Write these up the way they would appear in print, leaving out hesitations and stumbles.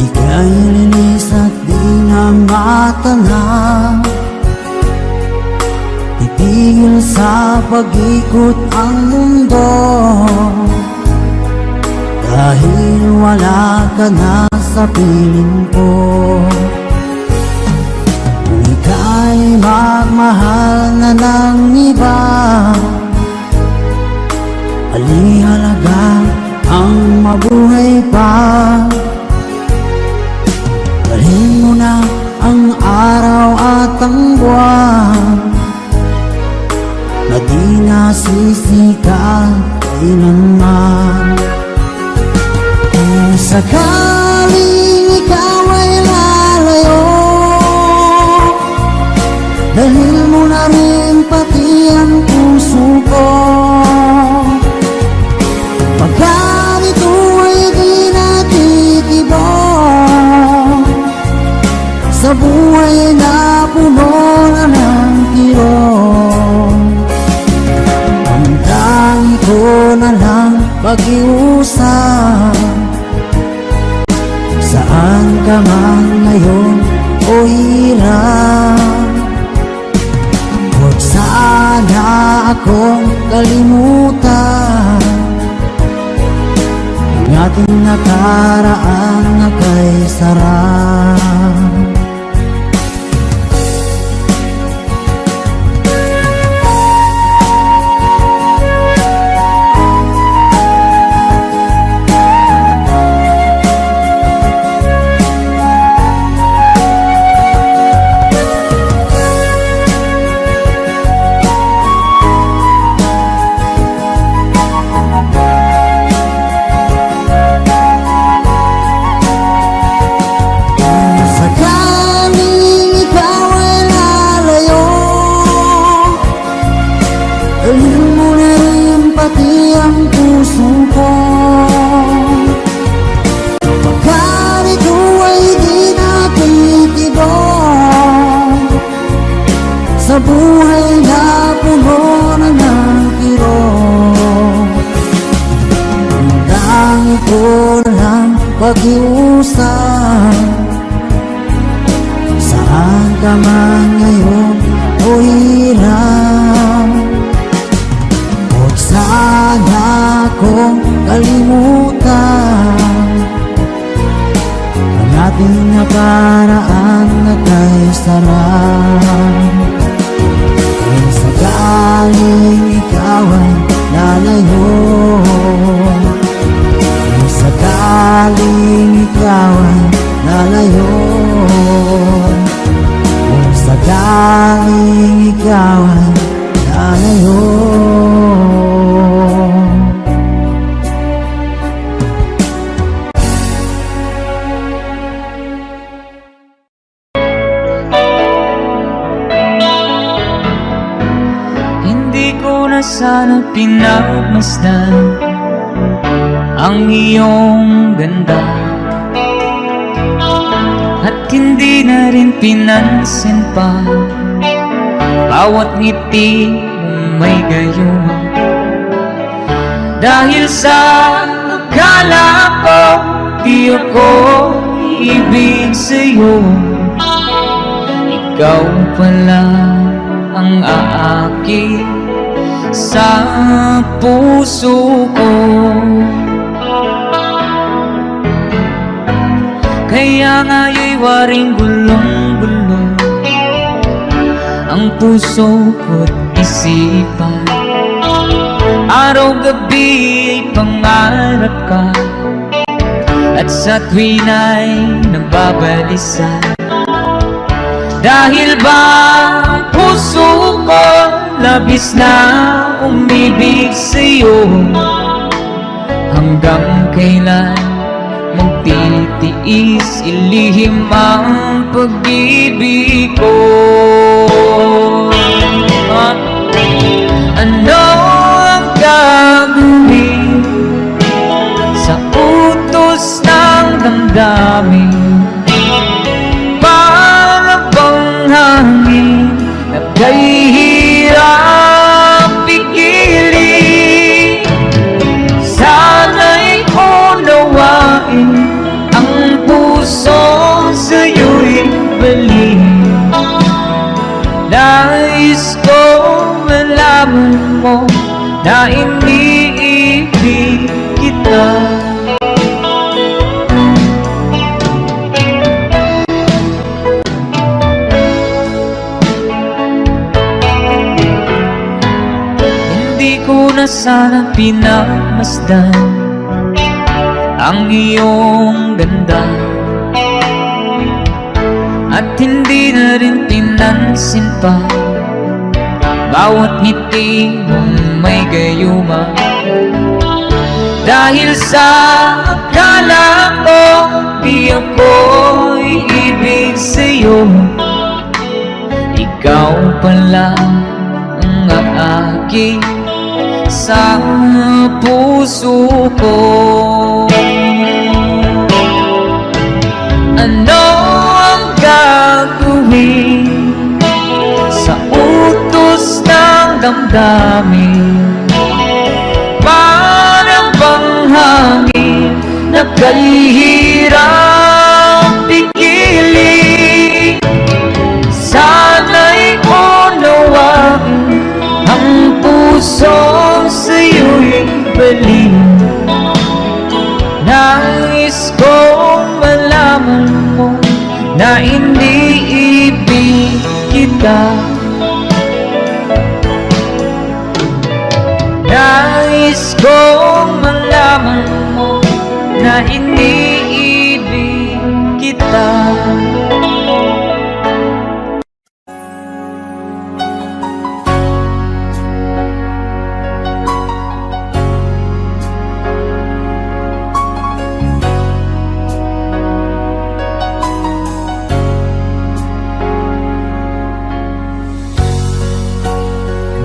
Ika'y linis at di na matanaw. Titigil sa pag-ikot ang mundo, dahil wala ka na sa piling ko. Kung ika'y magmahal na ng iba, alihalaga ang mabuhay pa. Dalhin mo na ang araw at ang buwan, na di nasisikat kailanman. Kung sakaling ikaw ay lalayo, dalhin mo na rin pati ang puso ko. Pagkat ito ay di natitibok sa buhay na puno na ng kirot, ang tangi ko na lang pag-iusap. Saan ka man ngayon o hirap, huwag sana akong kalimutan. Ang ating nakaraan na kay sarap. Dalhin mo na rin pati ang puso ko. Pagkat ito ay di natitibok sa buhay na puno na ng kirot, ang tangi ko na lang pag-iusap. Saan ka man ngayon o hirap, huwag sana akong kalimutan. Ang ating nakaraan na kay sarap. Kung sakaling ikaw ay lalayo, kung sakaling ikaw ay lalayo, kung sakaling ikaw ay lalayo. Hindi ko na sana pinagmasdan ang iyong ganda, at hindi na rin pinansin pa bawat ngiti mong may gayon. Dahil sa akala ko di ako ibig sa'yo, ikaw pala ang aakit sa puso ko. Kaya nga'y waring gulong-gulong ang puso ko't isipan. Araw-gabi ay pangarap ka, at sa tuwin ay nababalisa. Dahil ba ang puso ko labis na umibig sa'yo, hanggang kailan magtitiis ilihim ang pag-ibig ko? Ano ang gagawin sa utos ng damdamin? Para bang hangin na kay hirap pigilin? Sana'y unawain ang puso puso sa'yo'y balik. Nais ko malaman mo na iniibig kita. Hindi ko na sana pinagmasdan ang iyong ganda, at hindi na rin pinansin pa bawat ngiti mong may gayuma. Dahil sa akala ko di ako iibig sa'yo, ikaw pala ang aking sa puso ko. Ano ang gagawin sa utos ng damdamin? Parang bang hangin na kahirap pigilin. Sana'y unawain ang puso sa'yo'y balik. Nais kong malaman mo na iniibig kita. Nais kong malaman mo na iniibig kita.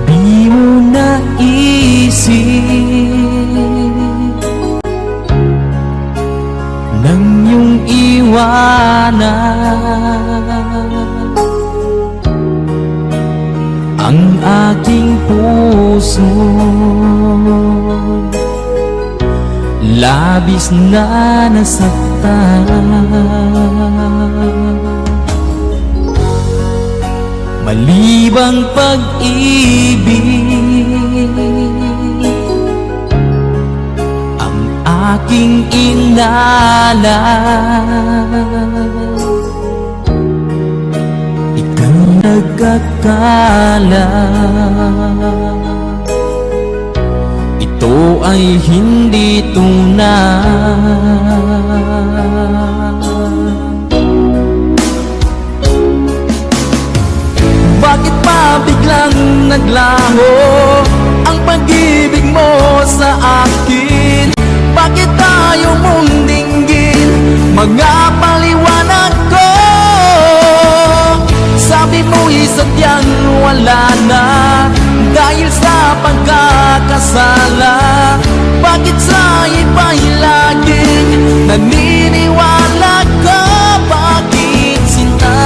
Di mo naisip nang iyong iwanan ang aking puso. Labis na nasaktan, malibang pag-ibig ang aking inalan. Ikaw nagkakala ito ay hindi tunay. Bakit pa biglang naglaho ang pag-ibig mo sa akin? Bakit tayo mong dinggin mga paliwanag ko? Sabi mo'y sadyang wala na dahil sa pagkakasala. Bakit sa iba'y laging naniniwala ka? Bakit sinta?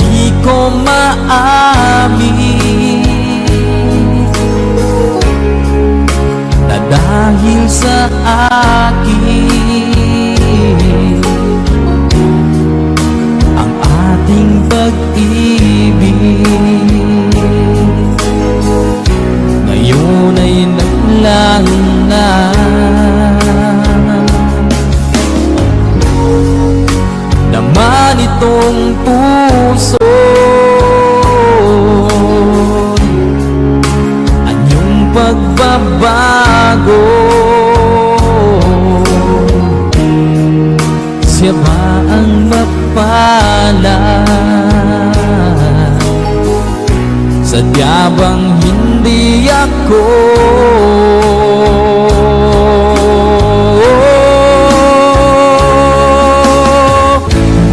Di ko maamin na dahil sa akin ang ating pag-ibig ngayon ay naglaho na. Naman itong puso anyong pagbabago. Siya ba ang mapala? Sadya bang hindi ako?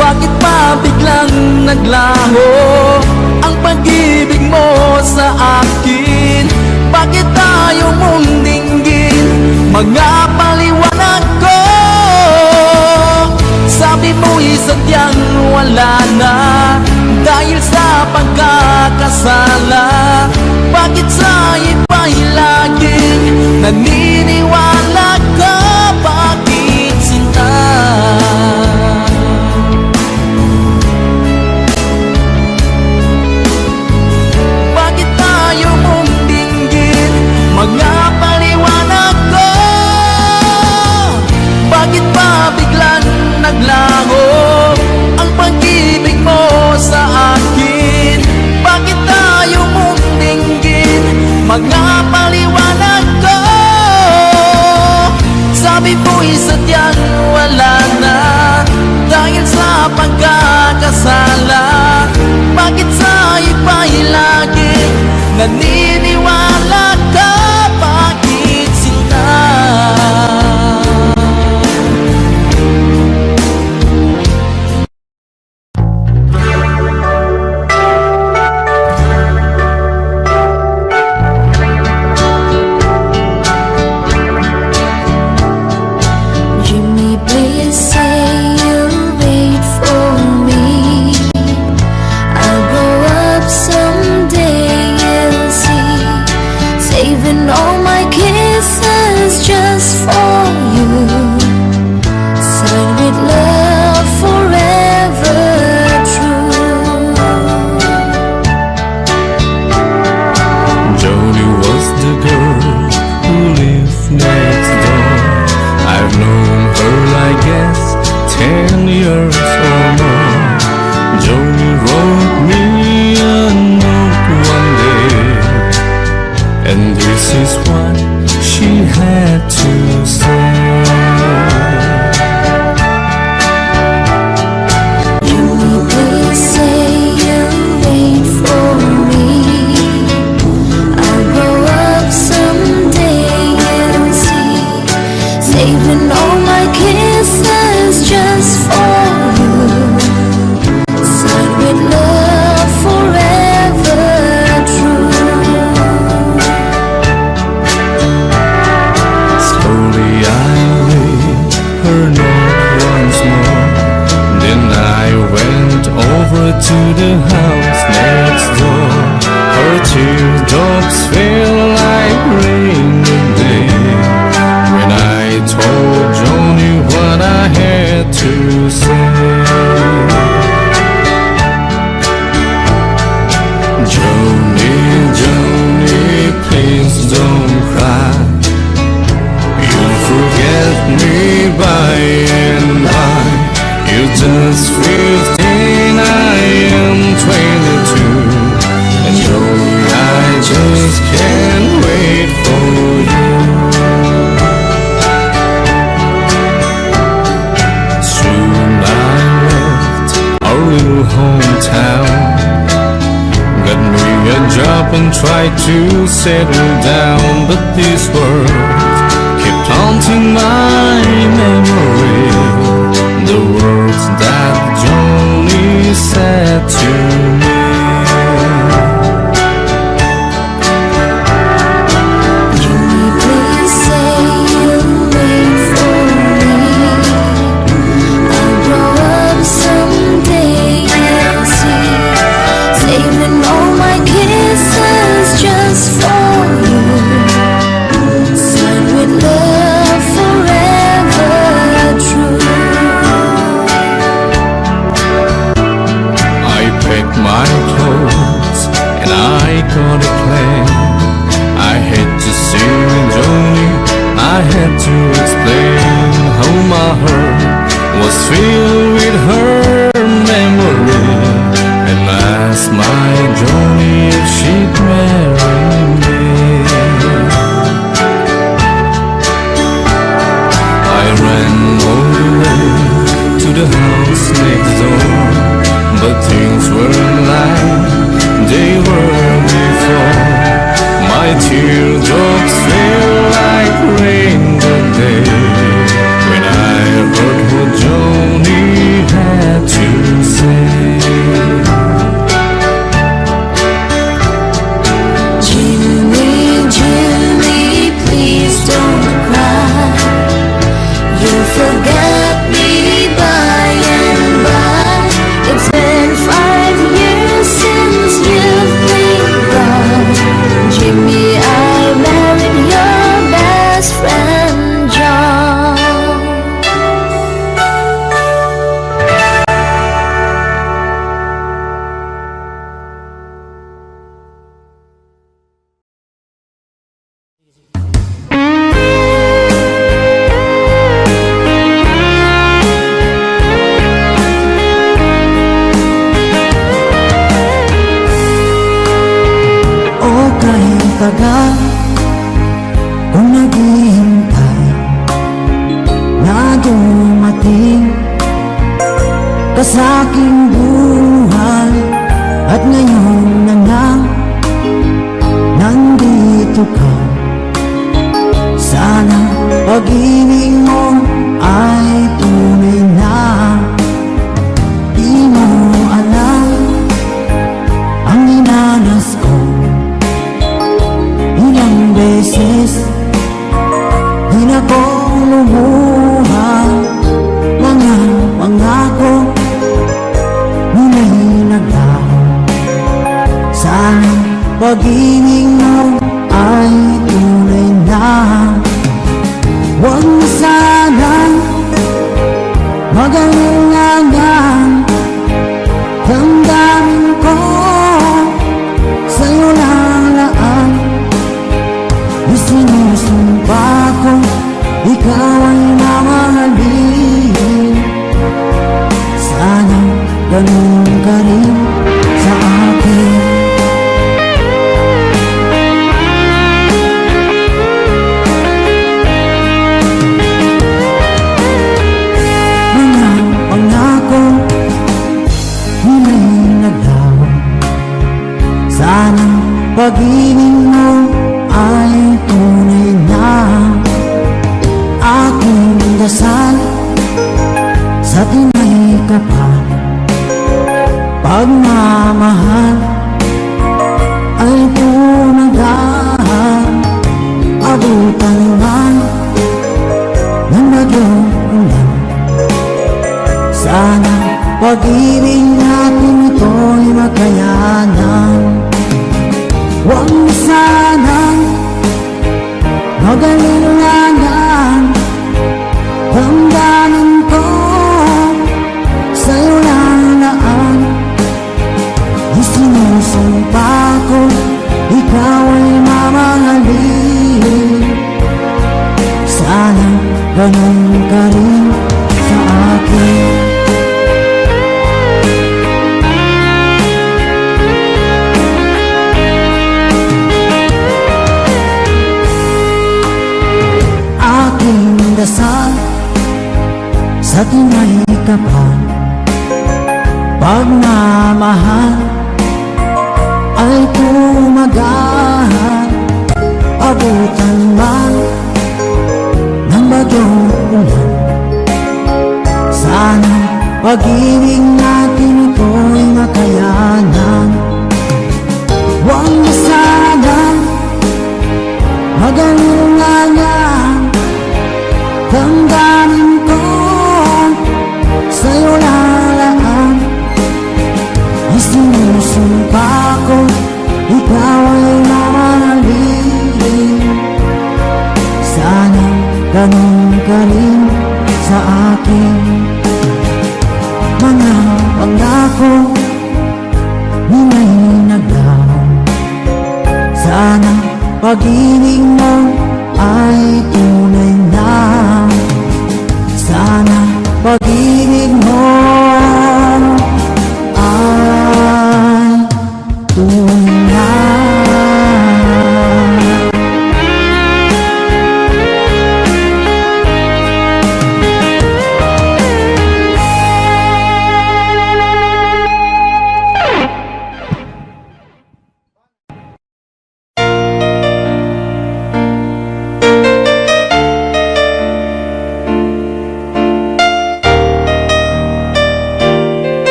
Bakit pa biglang naglaho ang pag-ibig mo sa akin? Bakit tayo mong dinggin mga paliwanag ko? Sabi mo'y sadyang wala na dahil sa pagkakasala. Bakit sa sabi mo'y sadyang wala na dahil sa pagkakasala. Bakit sa iba'y lagi naniniwala ka? Bakit sila? Jimmy, please say you'll wait for me. I'll grow up someday, you'll see. Saving all my kisses just for you. Signed with love forever true. Jody was the girl who lived next door. I've known her, I guess, 10 years or more. Jody wrote me a note one day, and this is what she had to say. Jimmy, please say you'll wait for me. I'll grow up someday, you'll see. Saving all my kisses just for you. Signed with love forever true. Slowly I read her note once more. Then I went over to the house next door. Her teardrops fell like rain today when I told Joni what I had to say. Joni, Joni, please don't cry. You'll forget me by and by. You're just 15, I am 22. And Joey, I just can't wait for you. Soon I left our little hometown, got me a job and tried to settle down. But this world kept haunting my memory, the words that Joni said to me. Jimmy, please say you'll wait for me. I'll grow up someday, you'll see. Saving all my kisses just for you. Signed with love forever true. I packed my clothes and I got a plan. I had to see Joni, I had to explain how my heart was filled with her memory, and asked my Joni if she'd marry me. I ran all the way to the house next door, but things weren't like they were before. My teardrops fell like rain that day when I heard what Joni had to say. Jimmy, Jimmy, please don't cry. You'll forget me by and by. It's been 5 years since you've been gone. Jimmy, I married your best friend John. O kahit tagal kung naghihintay, nandito ka. Sana pag-ibig mo ay tunay na. Di mo alam ang dinanas ko. Ilang beses di na ko lumuha. Mga pangako nila'y naglaho. Sana pag-ibig mo ay tunay na. Huwag mo sanang magalingan. Damdamin ko sa'yo lalaan. Isinusumpa ko ikaw ay mamahalin. Sana ganun ka rin sa akin. Mga pangako nila'y naglaho. Sana pag-ibig mo ay tunay na. Aking dasal sa tinay kapal. Pagmamahal ay tumagahan. Abutan man ng bagyong ulan. Sana pag-ibig natin ito'y makayanan. Huwag mo sanang magalingan. Damdamin ko sa'yo lalaan. Isinusumpa ko ikaw ay mamahalin. Sana ganun ka rin sa akin. Aking dasal sa tinay kapal. Pagmamahal ay tumagahan. Abutan man ng bagyong ulan. Sana pag-ibig natin ito'y makayanan. Huwag mo sanang magalingan. Damdamin ko sa'yo lalaan. Isinusumpa ko ikaw ay mamahalin. Sana ganun ka rin sa akin. Mga pangako nila'y naglaho. Sana pag-ibig mo ay tunay na. Sana pag-ibig mo ay tunay na.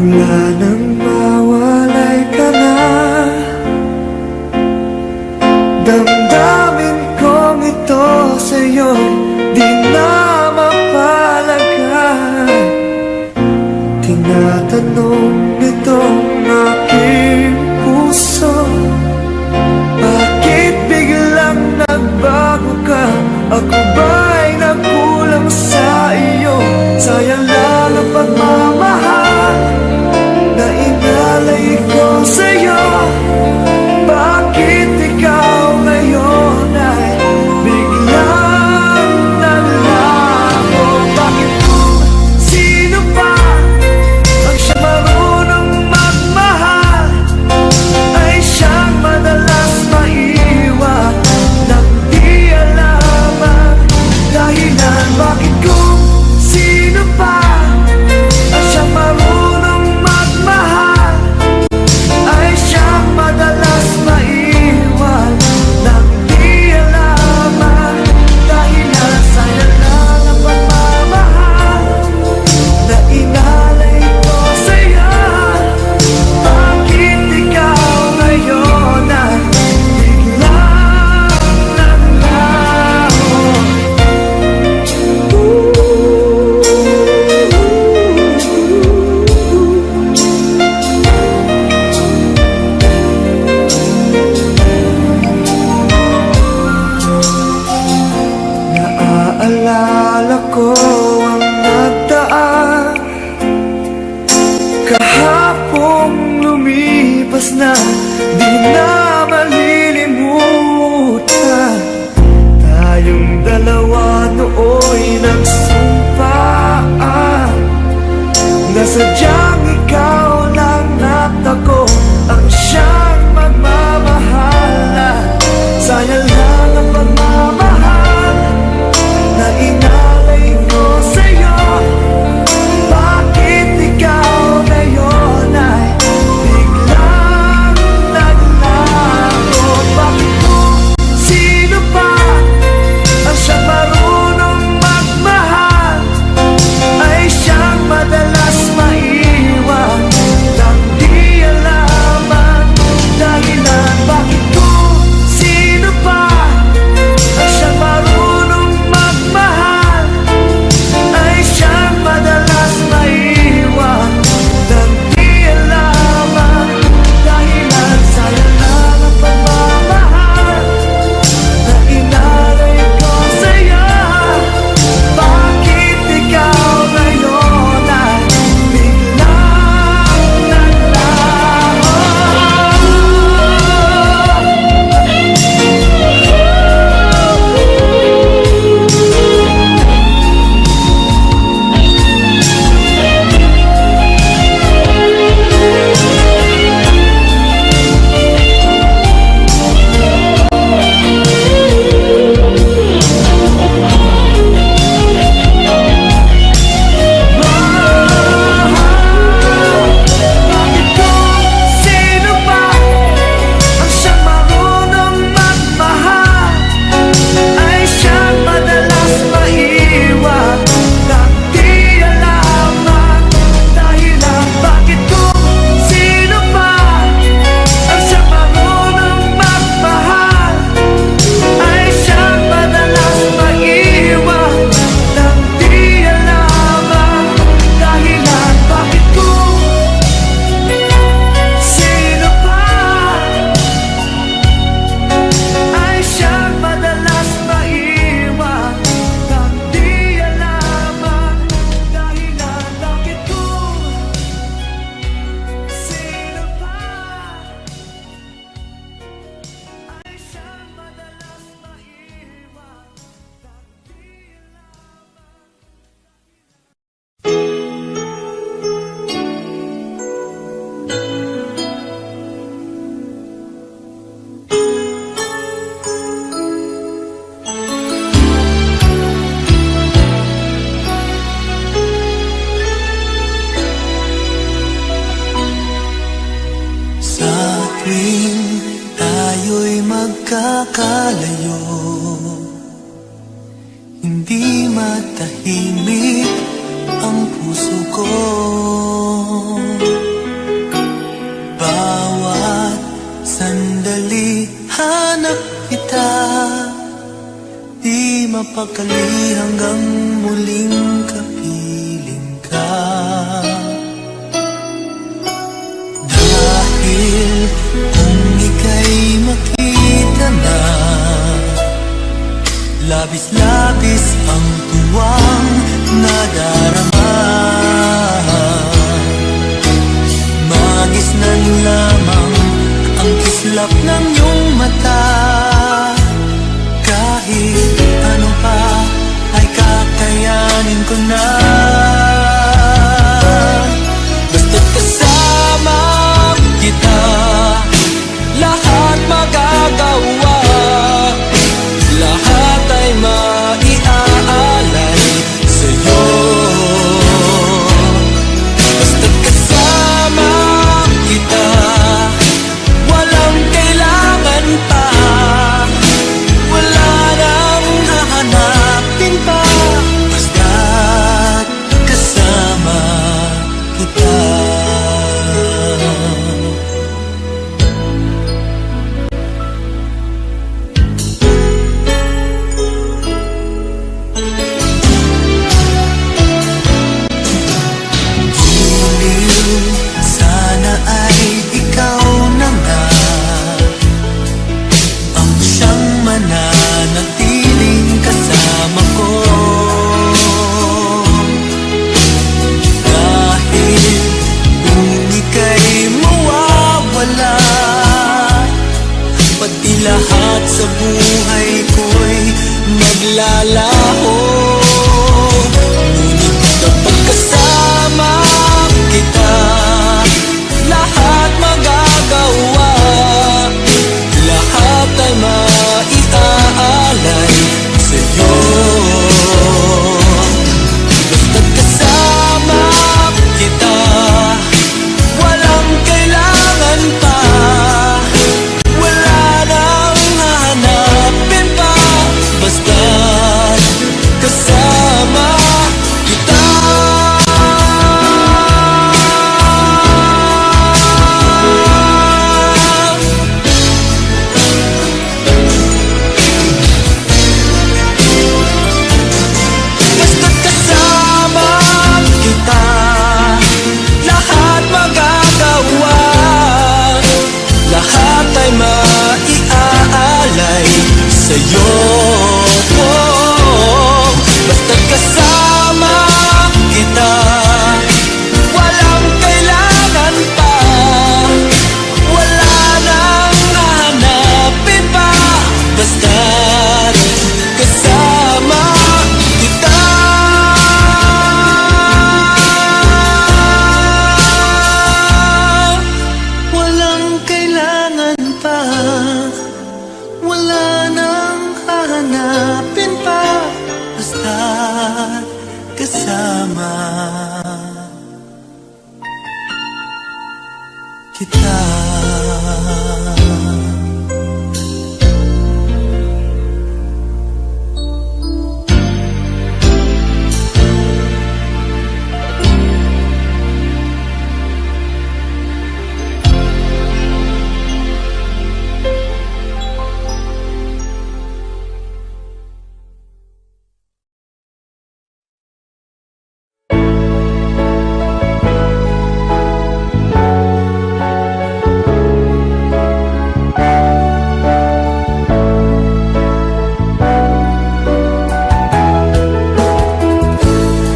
Wala nang mawalay ka na. Damdamin kong ito sa'yo di na mapalagay. Tinatanong nitong aking puso, bakit biglang nagbago ka? Ako ba'y nagkulang sa iyo? Sayang lang ang pagmamahal na inalay ko sa'yo. Bakit ikaw ngayon ay biglang nalago? Bakit kung sino pa ang siya marunong magmahal ay siyang madalas maiwan nang di alam ang dahilan? Bakit kung sino pa ang siyang marunong magmahal sadyang ikaw lang at ako ang siyang magmamahal na sayang lang ang pagmamahal na inalay ko sa'yo. Bakit ikaw ngayon ay biglang naglago? Bakit kung sino pa ang siyang marunong magmahal ay siyang madalas maiwan nang di alam ang dahilan? Bakit kung sino pa ang siyang marunong magmahal ay siyang madalas maiwan nang di alam ang dahilan? Sayang lang ang pagmamahal na inalay ko sa'yo. Bakit ikaw ngayon ay biglang naglaho? Bakit kung sino pa ang siyang marunong magmahal ay siyang madalas maiwan nang di alam ang dahilan? Bakit kung sino pa ang siyang marunong magmahal ay siyang madalas maiwan nang di alam ang dahilan? Bakit kung sino pa ay siyang madalas maiwan nang di alam ang dahilan? Bakit kung sino pa ay siyang madalas maiwan nang di Sa tuwing tayo'y magkakalayo, hindi matahimik ang puso ko. Bawat sandali hanap kita, di mapakali hanggang muling kapiling ka. Dahil kung ika'y makita na, labis-labis ang tuwang nadarama. Magisnan lamang ang kislap ng iyong mata. Kahit ano pa ay kakayanin ko na. Basta't kasama kita, lahat magagawa, lahat ay maiaalay sa'yo. Basta't kasama kita, walang kailangan pa, wala nang hahanapin pa. Basta't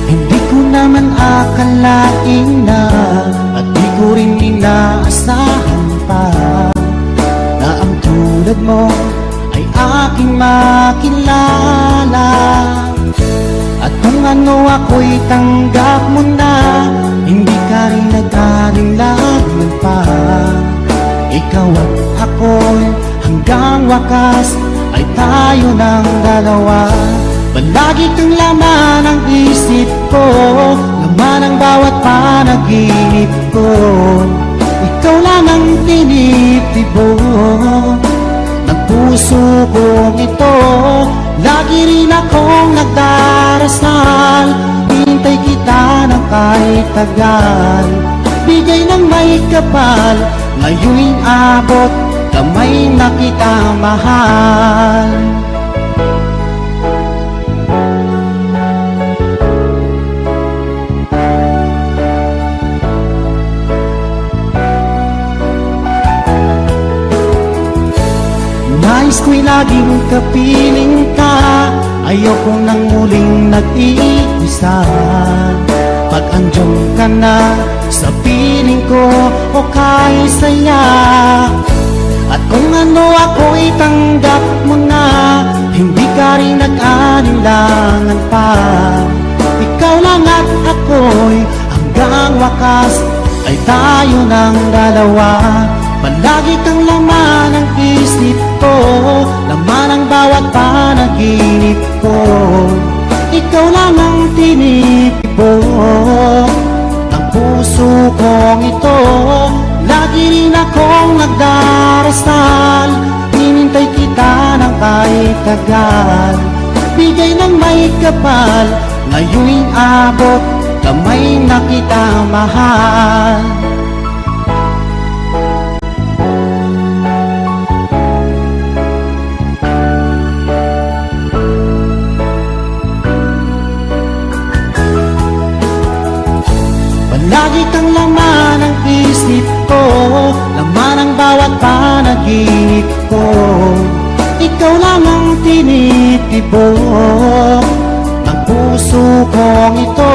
Hindi ko naman akalain na at di ko rin inaasahan pa na ang tulad mo ay aking makilala. At kung ano ako'y tanggap mo na, hindi ka rin nag-alinlangan pa. Ikaw at ako'y hanggang wakas ay tayo ng dalawa. Palagi kang laman ng isip ko, laman ng bawat panaginip ko. Ikaw lang ang tinitibok ng puso kong ito. Lagi rin akong nagdarasal, hintay kita ng kahit tagal. Bigay ng may kapal, ngayon'y abot, kamay na kita mahal. Nais ko'y laging kapiling ka, ayokong nang muling nag-iisa. Pag andyan ka na sa piling ko, o kay saya. At kung ano ako'y tanggap mo na, hindi ka rin nag-alinlangan pa. Ikaw lang at ako'y hanggang wakas ay tayo ng dalawa. Palagi kang laman ng isip ko, laman ang bawat panaginip ko. Ikaw lang ang tinitibok ng puso kong ito. Lagi rin akong nagdarasal, hinintay kita ng kahit tagal. Bigay ng may kapal, ngayon'y abot, kamay na kita mahal. Lagi kang laman ng isip ko, laman ang bawat panaginip ko. Ikaw lang ang tinitibok ng puso kong ito.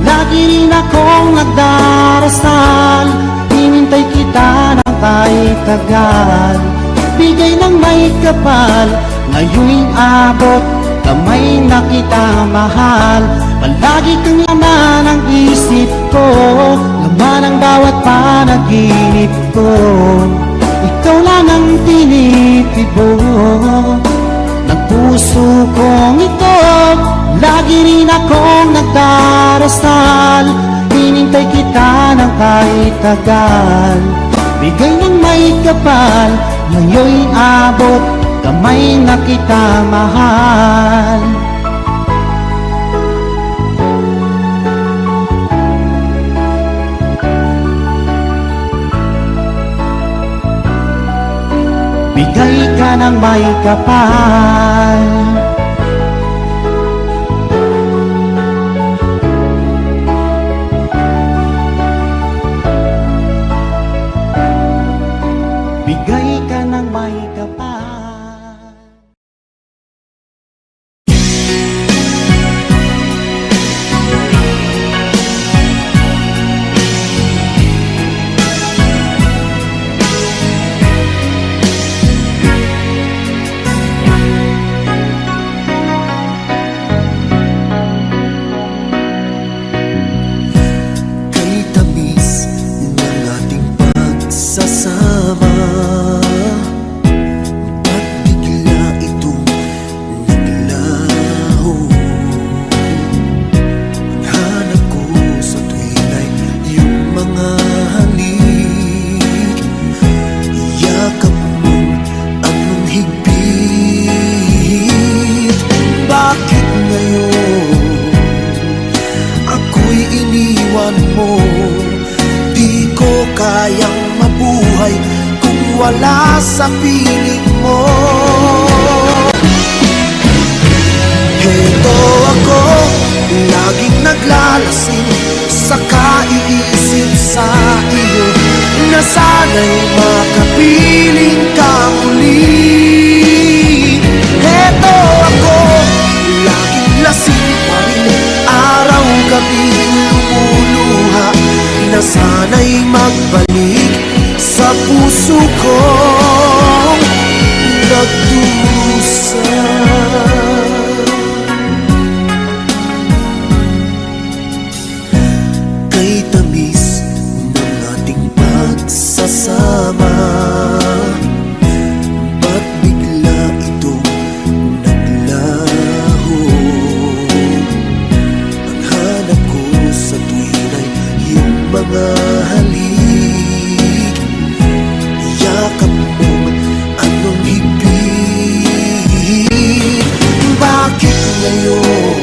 Lagi rin akong nagdarasal, hinintay kita ng kahit tagal. Bigay ng may kapal, ngayon'y abot, kamay na kita mahal. Palagi kang laman ng isip ko, laman ang bawat panaginip ko. Ikaw lang ang tinitibok ng puso kong ito. Lagi rin akong nagdarasal, hinintay kita ng kahit tagal. Bigay ng may kapal, ngayon'y abot, kamay na kita mahal. Bigay ka ng may kapal, bigay ka ng may kapal. mabuhay kung wala sa piling mo. Heto ako, laging naglalasing sa kaiisip sa iyo, na sana'y makapiling ka muli. Heto ako, laging lasing pa rin, araw-gabi lumuluha, na sana'y magbalik sa puso kong nagdusa. Kay tamis ng ating pagsasama, ba't bigla itong naglaho? Ang hanap ko sa tuwin ay iyong mga halik, yakap mong anong hibig. Bakit ngayon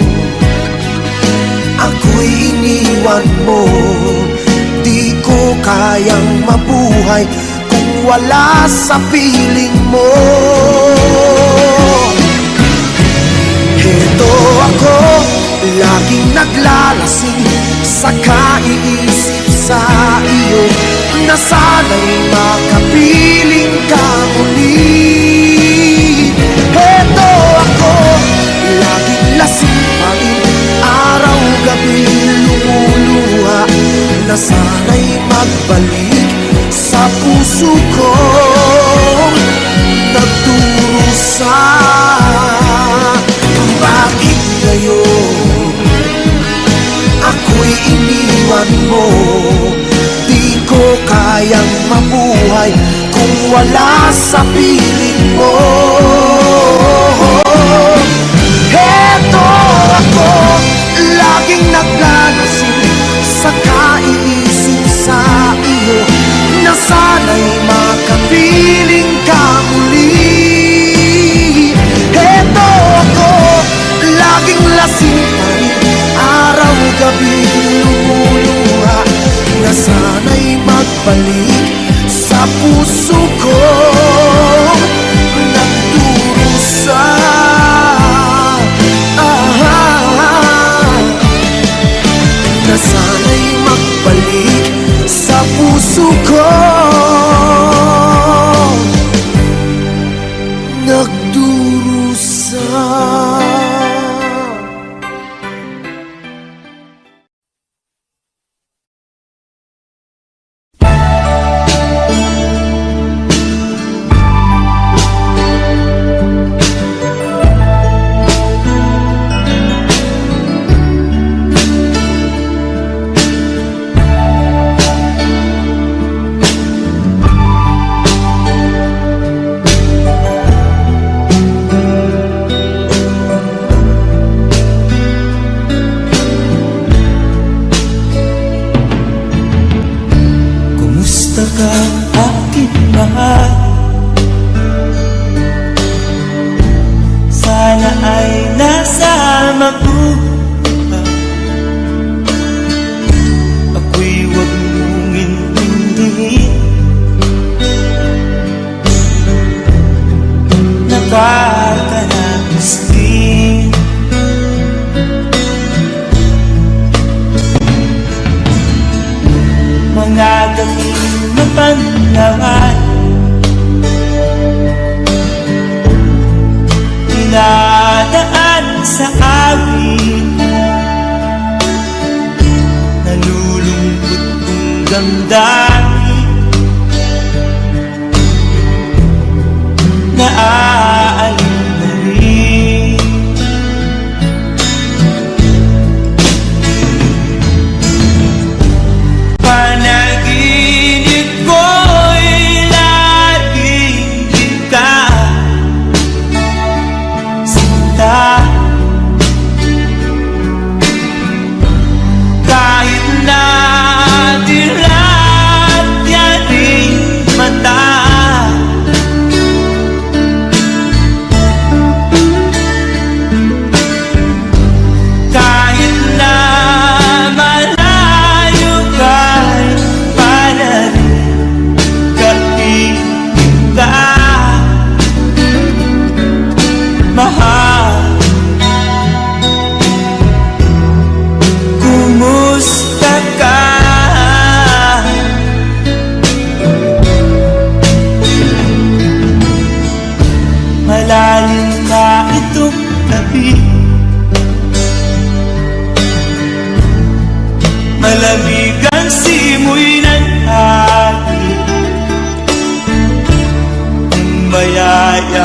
ako'y iniwan mo? Di ko kayang mabuhay kung wala sa piling mo. Heto ako, laging naglalasing sa kaiisip sa iyo, na sana'y makapiling ka muli. Heto ako, laging lasing pa rin, araw-gabi lumuluha, na sana'y magbalik sa puso kong nagdurusa. Bakit ngayon ako'y iniwan mo? Di ko kayang mabuhay kung wala sa piling mo. Heto ako, laging naglalasing sa kaiisip sa iyo, na sana'y makapiling ka muli. Heto ako, laging lasing pa rin, araw-gabi lumuluha, na sana'y magbalik sa puso ko nagdurusa. Na sana'y magbalik sa puso ko nagdurusa. Sana ay nasa mabuhay, ako'y huwag mong intindihin. Nakakaranas din mga gawin na panlawan, dinadaan sa awit, nalulungkot kong damdamin, naaalala na rin. Panaginip ko'y laging ikaw, sinta. Kahit na di lang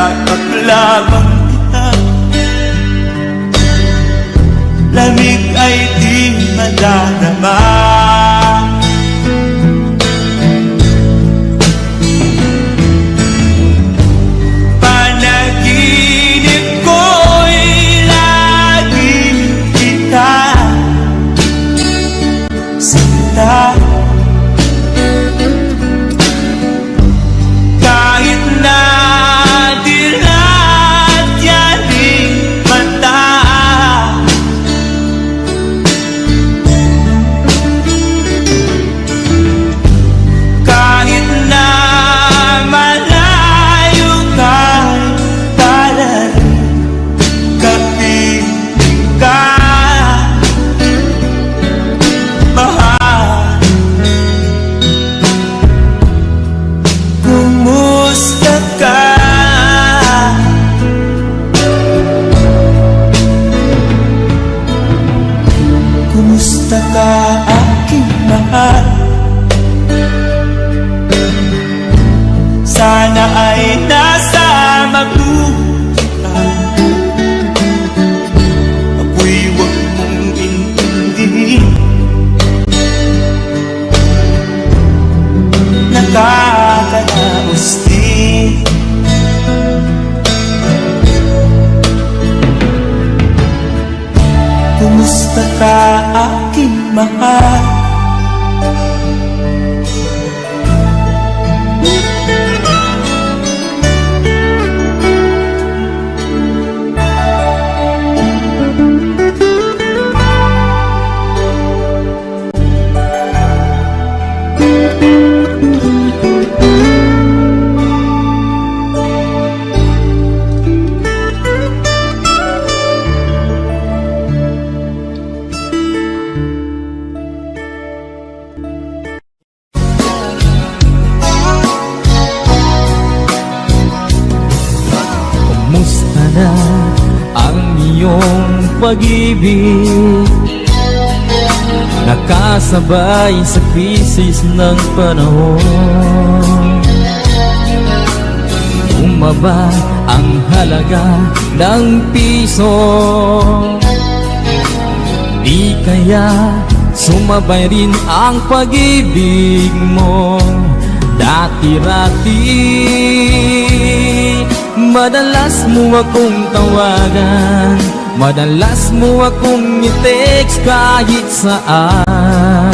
Yakap lamang kita, lamig ay di madadama. Panaginip ko'y laging kita sinta. Kahit na dilat yaning mata, kahit na malayo kay talaring kapiling ka, mahal. Kumusta ka? Kumusta ka, aking mahal? Sana ay nasa mabuti ka. Ako'y huwag mong intindihin, nakakalaos din. Kumusta ka, aking mahal? Kumusta na ang iyong pag-ibig? Nakasabay sa krisis ng panahon. Bumaba ang halaga ng piso, di kaya sumabay rin ang pag-ibig mo. Dati-rati madalas mo akong tawagan, madalas mo akong i-text kahit saan.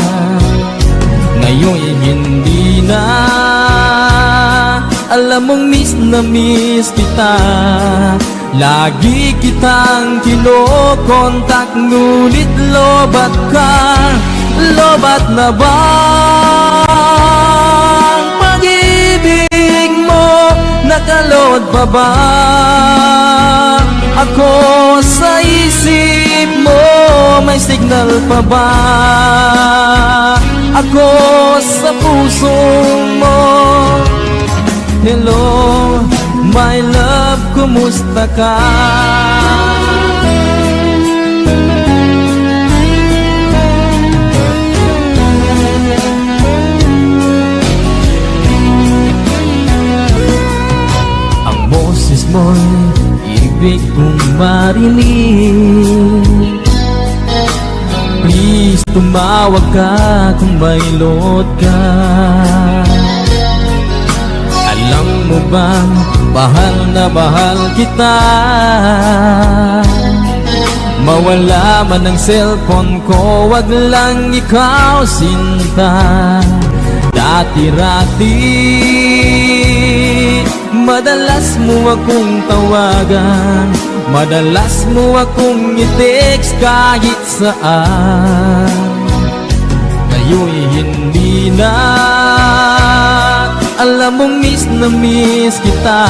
Ngayon hindi na, alam mong miss na miss kita. Lagi kitang kinokontak, ngunit lobat ka. Lobat na ba ang pag-ibig mo? Nakalod pa ba ako sa isip mo? May signal pa ba ako sa puso mo? Hello, my love, kumusta ka? Ang boses mo'y ibig kong marinig. Please, tumawag ka kung may load ka. Alam mo bang bahal na bahal kita? Mawala man ang cellphone ko, wag lang ikaw sinta. Dati-rati madalas mo akong tawagan, madalas mo akong i-text kahit saan. Ngayon hindi na, alam mong miss na miss kita.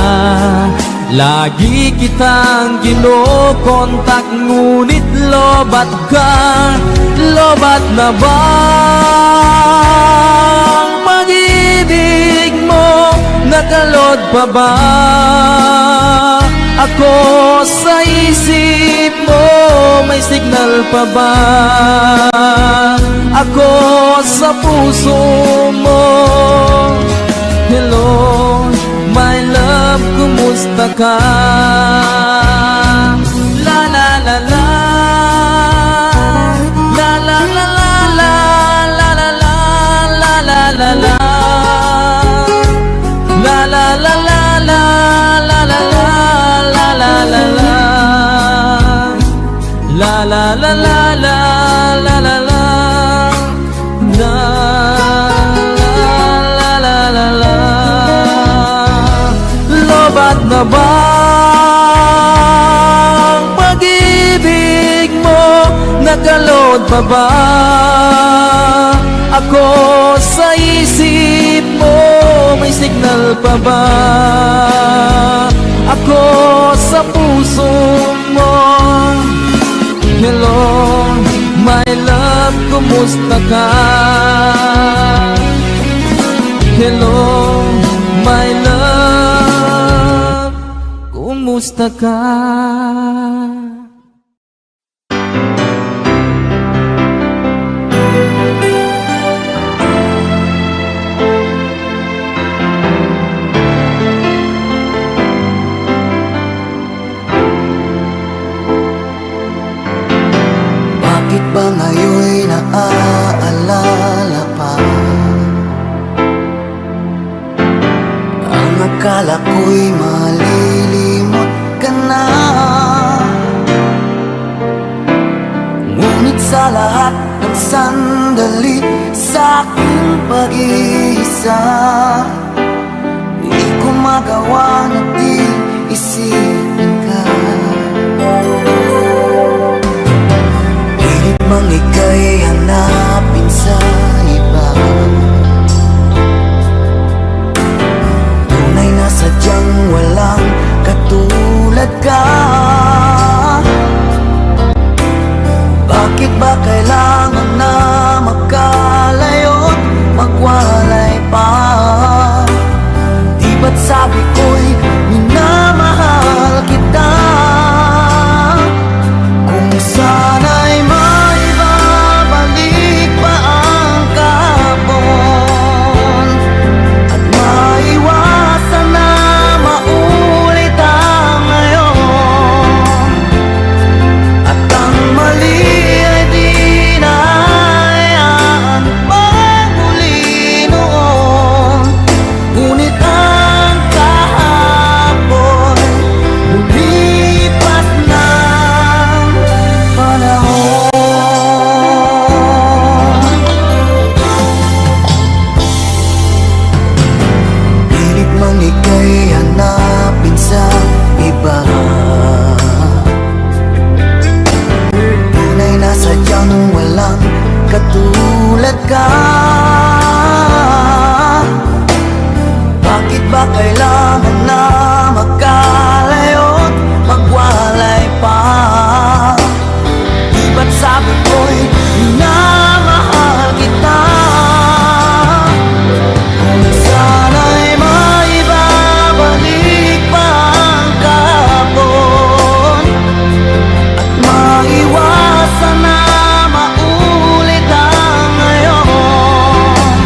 Lagi kitang kinokontak, ngunit lobat ka. Lobat na ba ang pag-ibig mo? Nakalod pa ba ako sa isip mo? May signal pa ba ako sa puso mo? Hello, my love, kumusta kumusta ka? La la la la, la la la la la, la la la la la la la, la la la la la, la la la la la la la, la la la la la la la la. Lobat na bang pag-ibig mo? Nakalod pa ba ako sa isip mo? May signal pa ba ako sa puso mo? Hello, my love, kumusta ka? Hello, my love, kumusta ka? Bakit ba ngayon'y naaalala pa? Ang akala ko'y malilimot ka na. Ngunit sa lahat ng sandali sa aking pag-iisa, di ko magawa na di isipin ka. Pilit mang ika'y hanapin sa iba, tunay na sadyang walang katulad ka. Bakit ba kailangan na magkalayo't magwalay pa? Di ba't sabi ko'y minamahal kita? Kung sana'y maibabalik pa ang kahapon at maiwasan na maulit ang ngayon, at ang mali ay di na hayaan magmuli noon. Ngunit ang kahapon lumipas ng panahon. Pilit mang ika'y hanapin sa iba, tunay na sadyang walang katulad ka. Bakit ba kailangan na magkalayo't magwalay pa? Di ba't sabi ko'y minamahal kita? Kung sana'y maibabalik pa ang kahapon at maiwasan na maulit ang ngayon,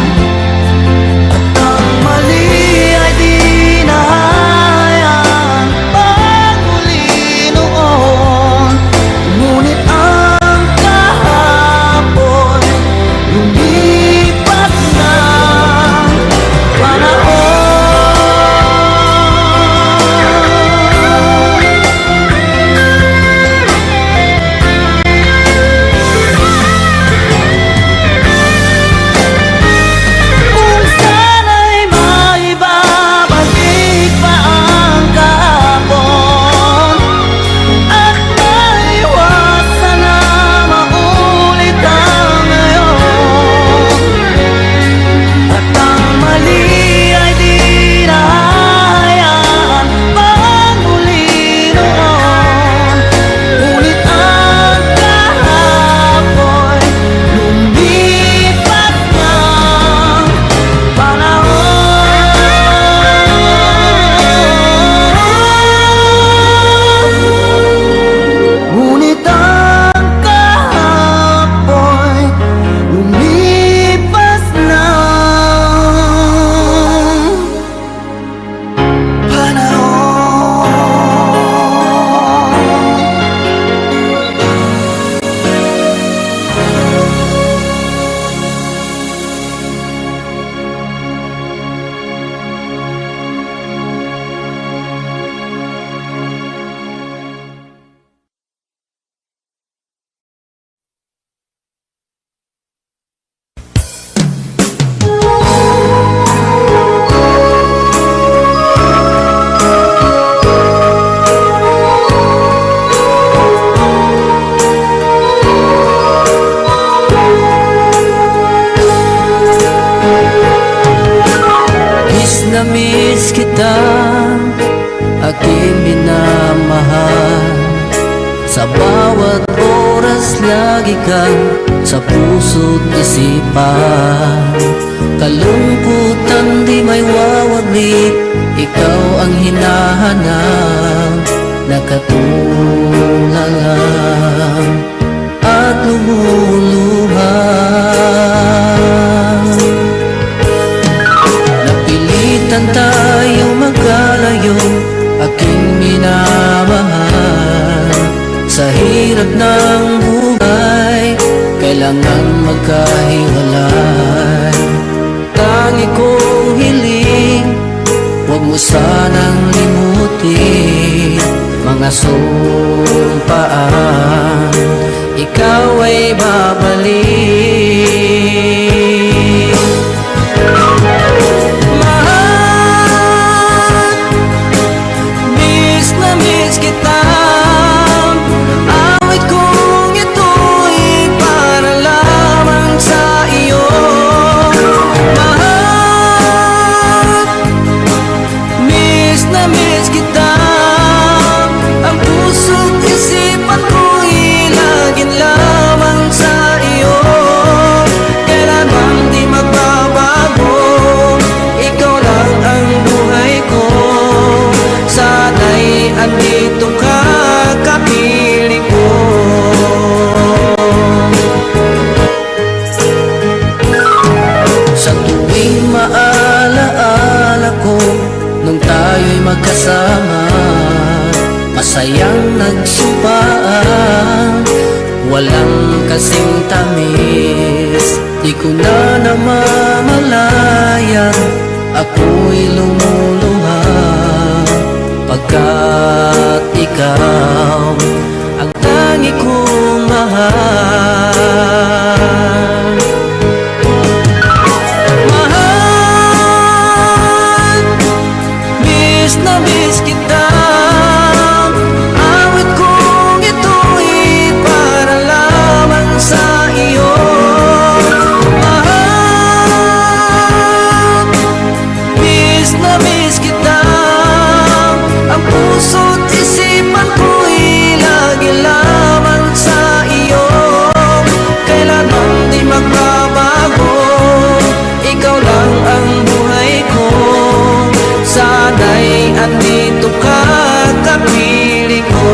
at ang mali ay di na hayaan lagi ka sa puso't isipan. Kalungkutan di may wawaglit, ikaw ang hinahanap, nakatulalang at lumuluhan. Napilitan tayo magkalayo, aking minamahal. Sa hirap ng buhay, kailangan magkahiwalay. Tangi kong hiling, huwag mo sanang limutin mga sumpaan, ikaw ay babalik. Mahal, miss na miss kita. Awit kong ito'y para lamang sa iyo. Mahal, miss na miss kita. Ang puso't isipan ko'y laging lamang sa iyo. Kailanman di magbabago, ikaw lang ang buhay ko. Sana'y andito ka, kapiling ko. Sa tuwing maalaala ko, nung tayo'y magkasama, masayang nagsumpaan, walang kasing tamis. Di ko na namamalayan, ako'y lumuluha, pagkat ikaw ang tangi kong mahal. Mahal, miss na miss kita. Awit kong ito'y para lamang sa iyo. Mahal, miss na miss kita. Ang puso't isipan ko'y lagi lamang sa iyo. Kailanman di magbabago, ikaw lang ang buhay ko. Sana'y andito ka, kapiling ko.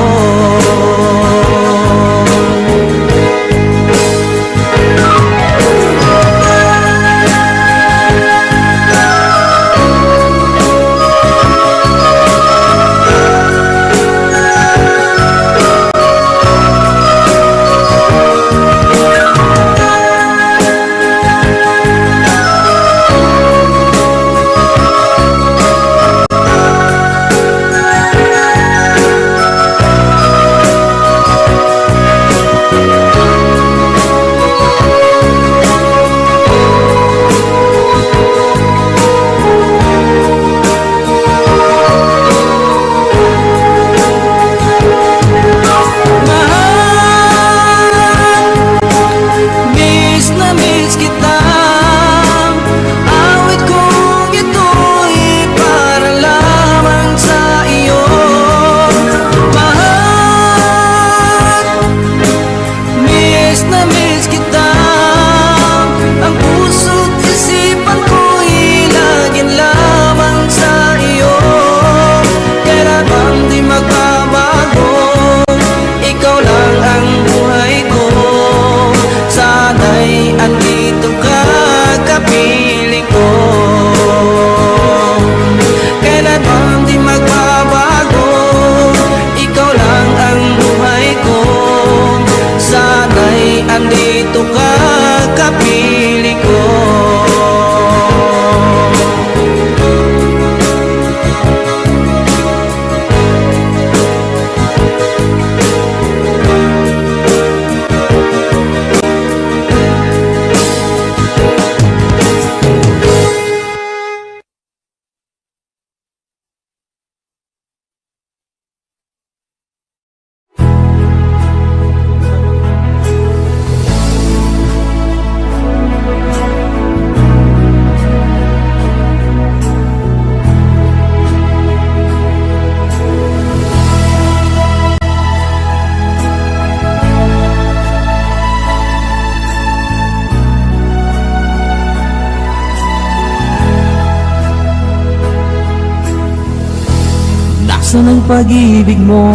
Asan ang pag-ibig mo?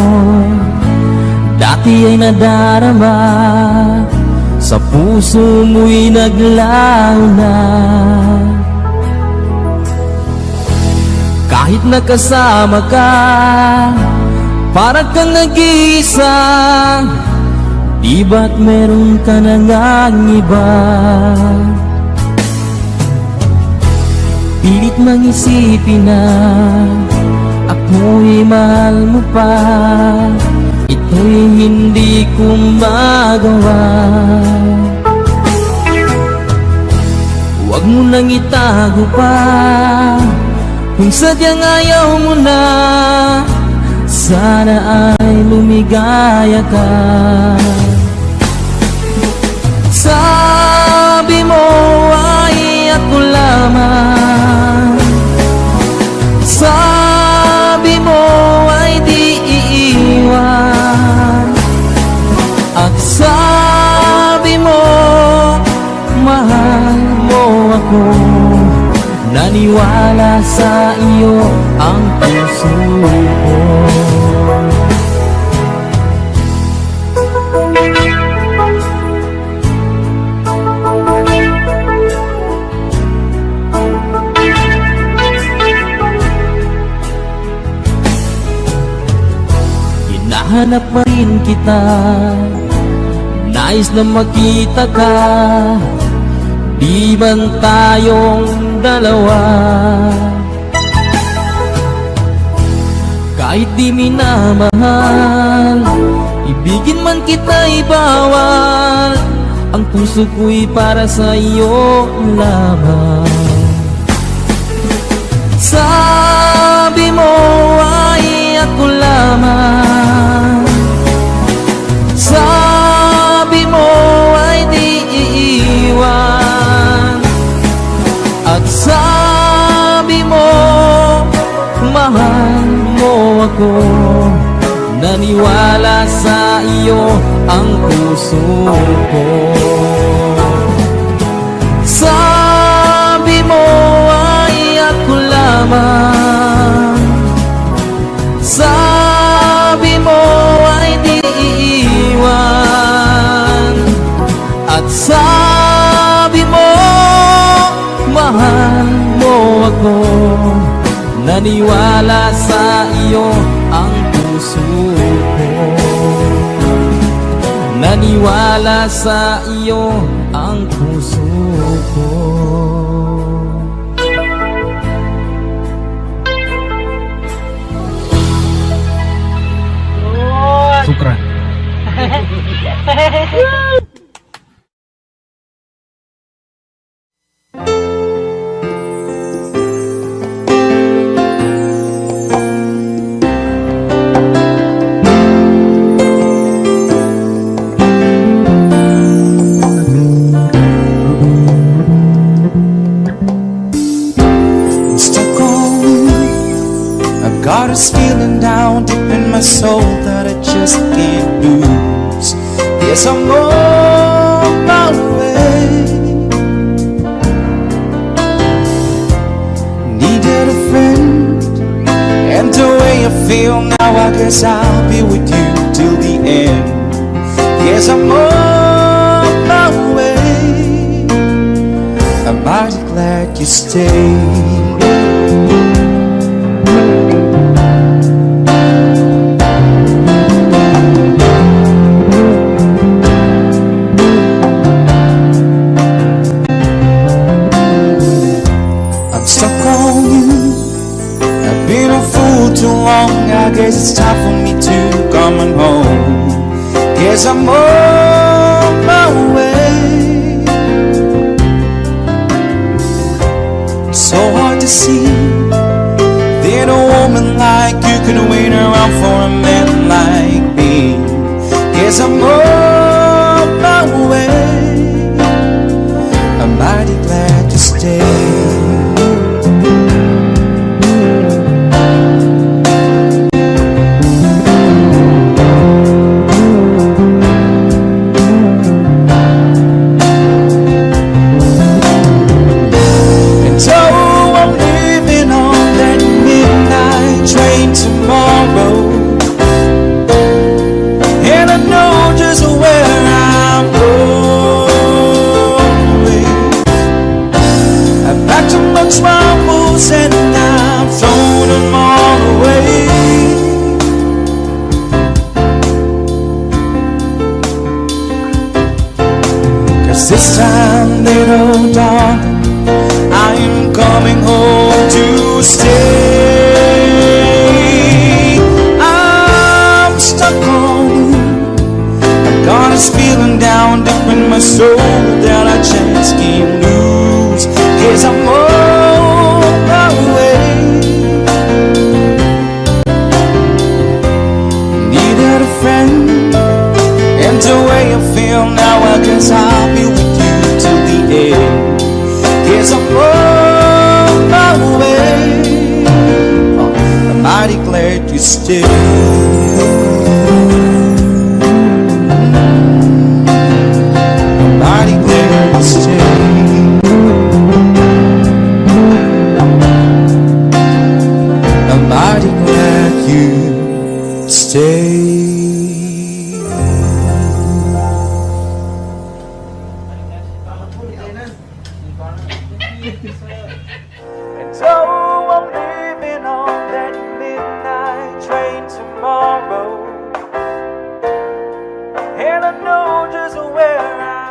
Dati ay nadarama, sa puso mo'y naglaho na. Kahit nakasama ka, parang kang nag-iisa. Di ba't meron ka na ngang iba? Pilit mang isipin na ako'y mahal mo pa. Ito'y hindi ko magawa. Huwag mo nang itago pa kung sadyang ayaw mo na. Sana ay lumigaya ka. Sabi mo ay ako lamang, sabi mo ay di iiwan, at sabi mo mahal mo ako. Naniwala sa iyo ang puso ko. Hinahanap pa rin kita, nais na makita ka. Di man tayong dalawa, kahit di minamahal, ibigin man kita'y bawal. Ang puso ko'y para sa iyo lamang. Sabi mo ay ako lamang, sabi mo ay di iiwan, at sabi mo mahal mo ako. Naniwala sa iyo ang puso ko. Sabi mo ay ako lamang, sabi mo ay di iiwan, at sabi mo mahal mo ako. Naniwala sa iyo ang puso ko. Naniwala sa iyo ang puso ko. Sukran. Got this feeling down deep in my soul that I just can't lose. Yes, I'm on my way. Needed a friend, and the way I feel now, I guess I'll be with you till the end. Yes, I'm on my way. I'm mighty glad you stayed. I guess it's time for me to come on home. Guess I'm on my way. So hard to see that a woman like you can wait around for a man like me. Guess I'm on my way. I'm mighty glad to stay. Tomorrow 'Cause this time, little darling, I am coming home to stay. I'm stuck on you. I've got this feeling down deep in my soul that I just can't lose. 'Cause I'm on my way. Needed a friend, and the way I feel now, I guess I'll be with you till the end. 'Cause I'm on my way. I'm mighty glad you stayed. Mighty glad you stayed. I'm mighty glad you stayed. And so I'm leaving on that midnight train tomorrow, and I know just where I'm.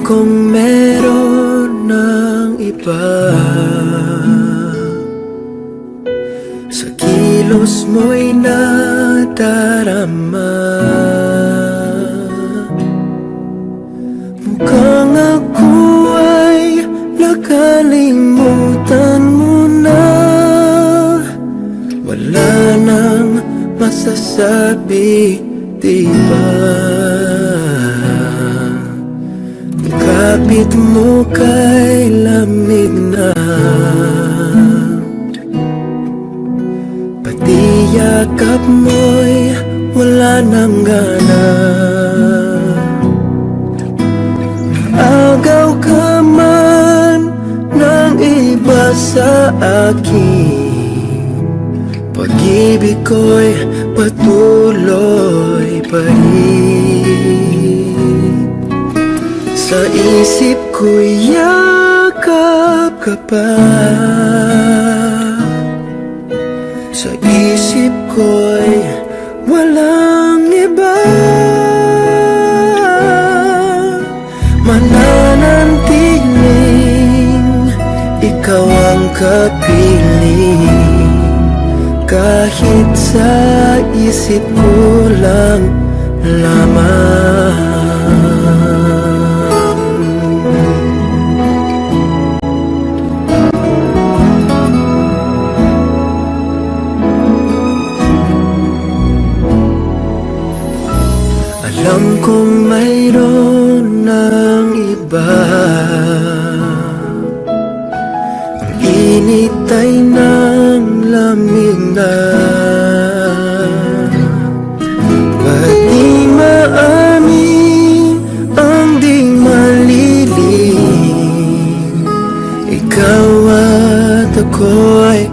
kong meron ng iba. Sa kilos mo'y nadarama. Mukhang ako ay nakalimutan mo na. Wala nang masasabi, diba? Kapit mo kay lamig na, pati yakap mo'y wala nang gana. Agaw ka man ng iba sa akin, pag-ibig ko'y patuloy pa rin. Sa isip ko'y yakap ka pa, sa isip ko'y walang iba. Mananantiling ikaw ang kapiling, kahit sa isip ko lang lamang. Alam kong mayroon ng iba, ang init ay ng lamig na. Ba't di maamin ang di malilim? Ikaw at ako'y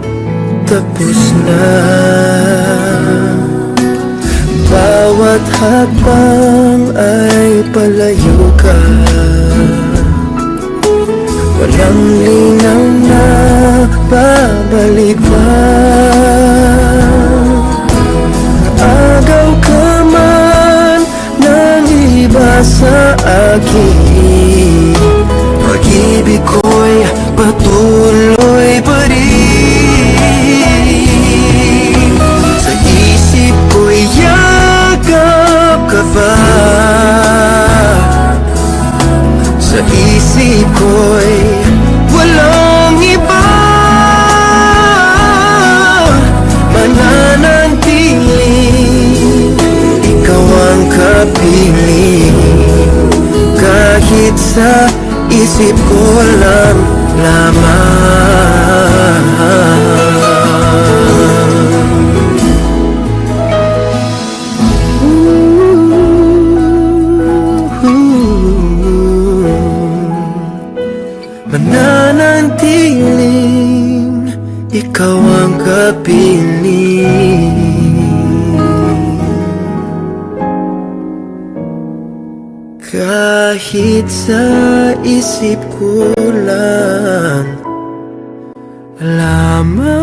tapos na. Bawat hakbang ay palayo ka, walang linaw na babalik pa. Agaw ka man ng iba sa akin, pag-ibig ko'y patuloy pa rin. Sa isip ko'y yakap ka pa, sa isip ko'y walang iba. Mananantiling ikaw ang kapiling, kahit sa isip ko lang lamang. Mananantiling ikaw ang kapiling, kahit sa isip ko lang lamang.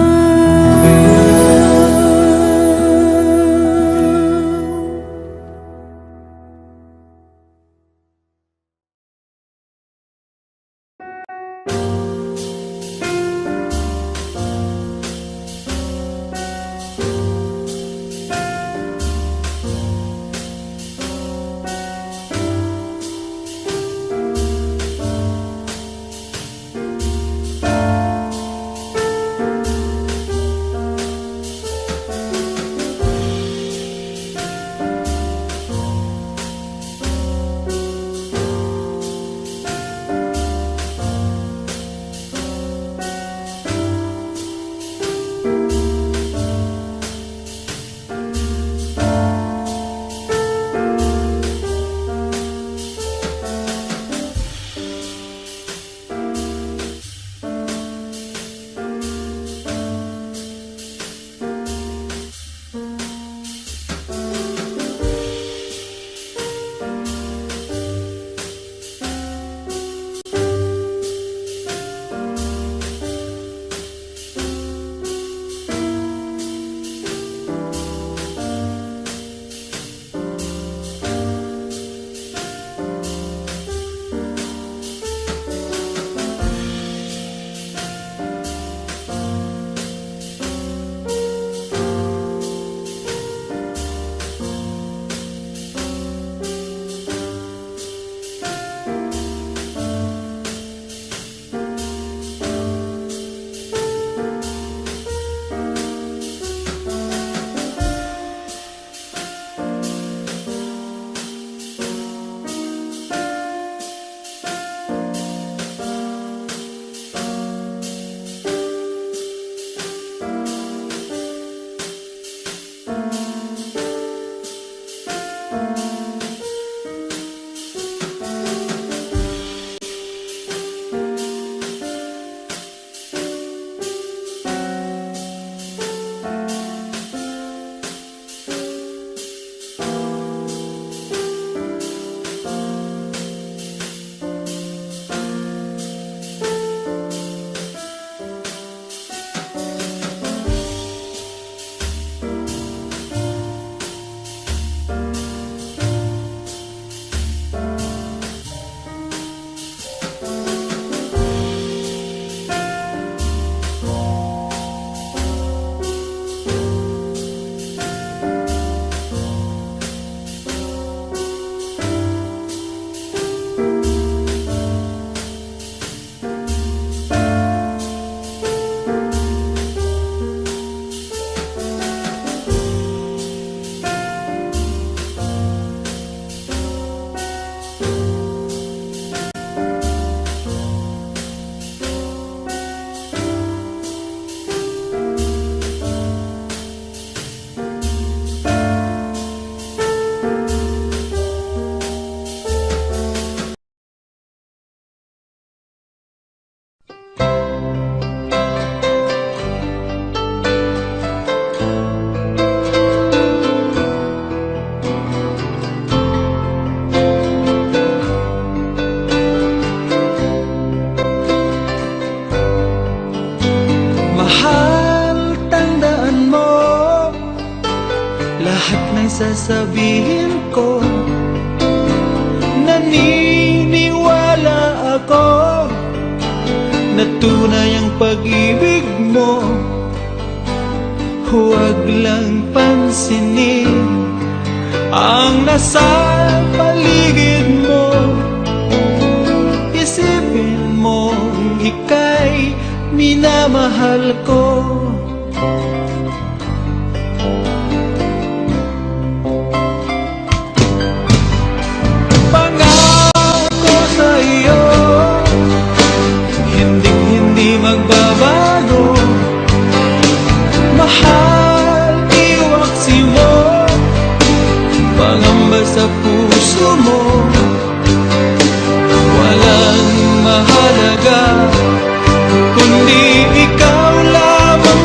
sasabihin ko. Naniniwala ako na tunay ang pag-ibig mo. Huwag lang pansinin ang nasa paligid mo. Isipin mong ika'y minamahal ko. Pangako sa iyo, hindi magbabago. Mahal, iwaksi mo, pangamba sa puso mo. Walang mahalaga kundi ikaw lamang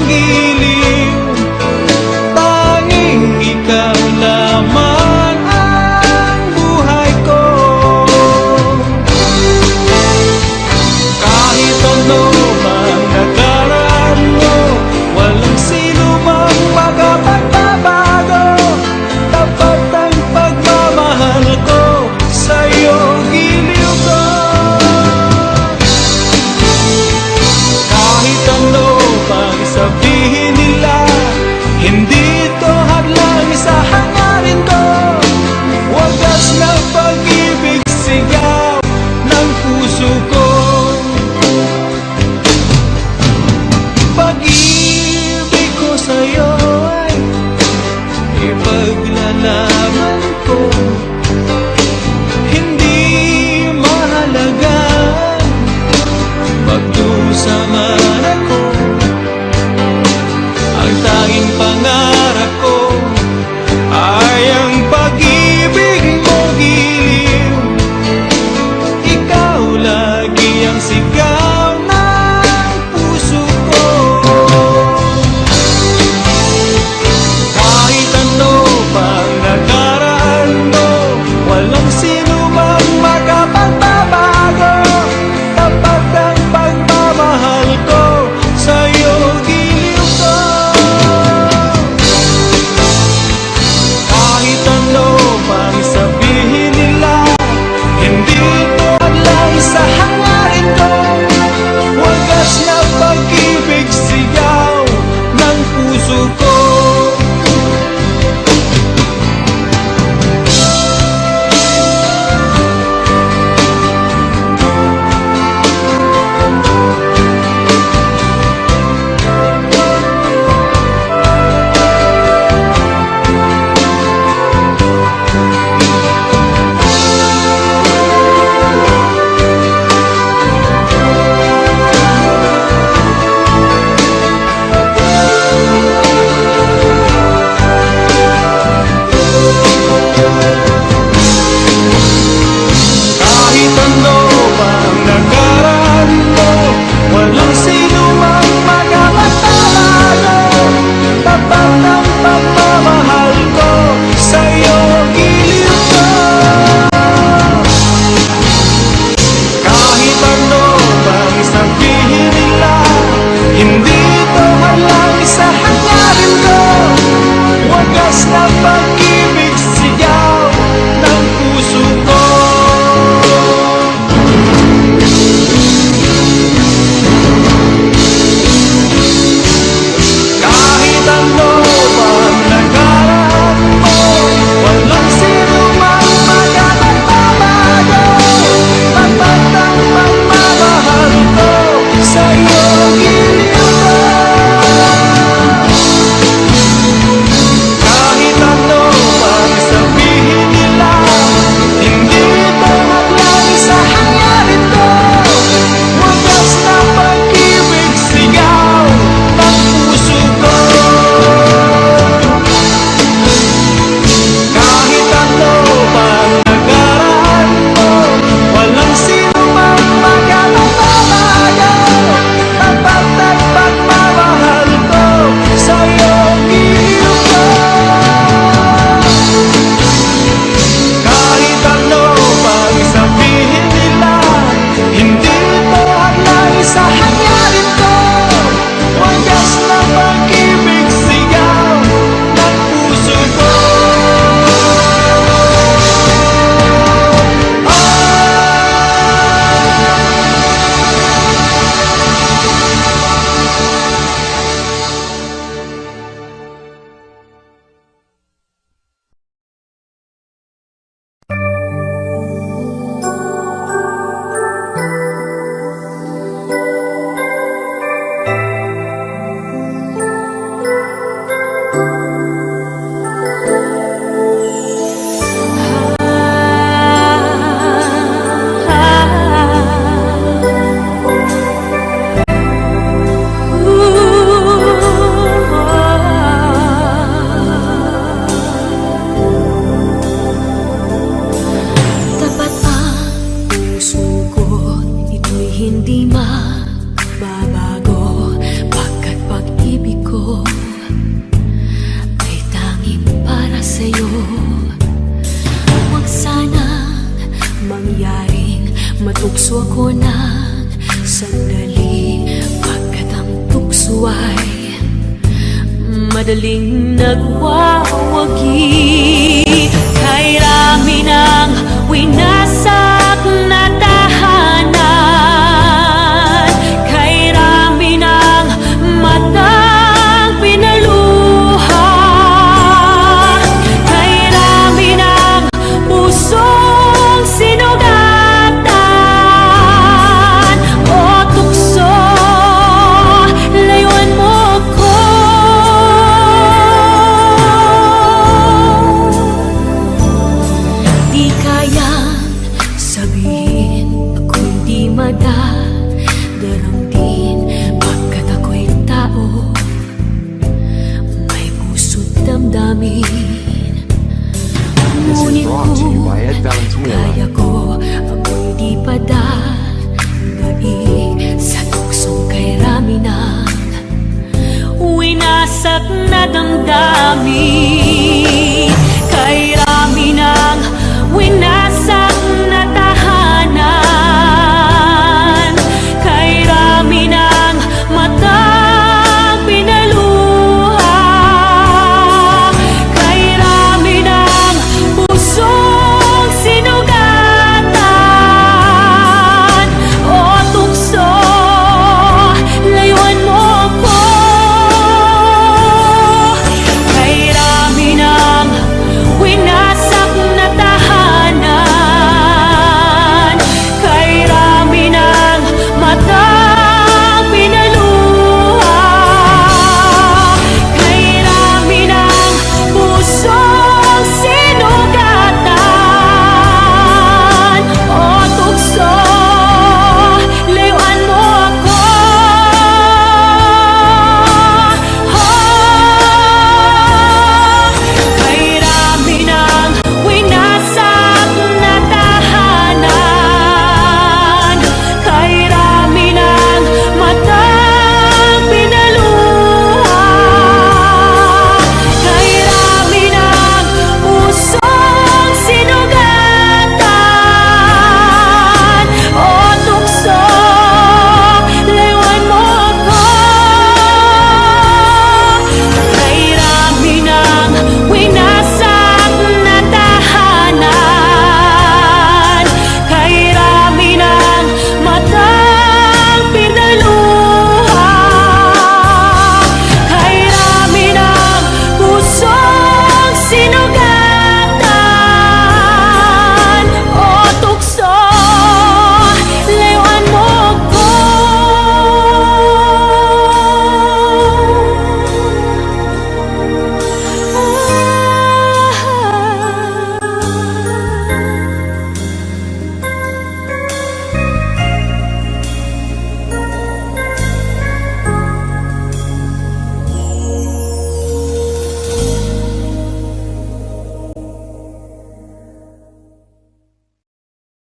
puso ako ng sandali, pagkat ang tukso ay madaling nagwawagi. Kay rami ng winasak na tahanan, kay rami ng matang pinaluha, kay rami ng pusong sinugatan. O tukso, layuan mo ko. Di kayang sabihin ako'y di madaramdin, pagkat ako'y tao, may puso't damdamin. Ngunit kung kaya ko, ako'y di padadaig sa tuksong kay rami ng winasak na damdamin.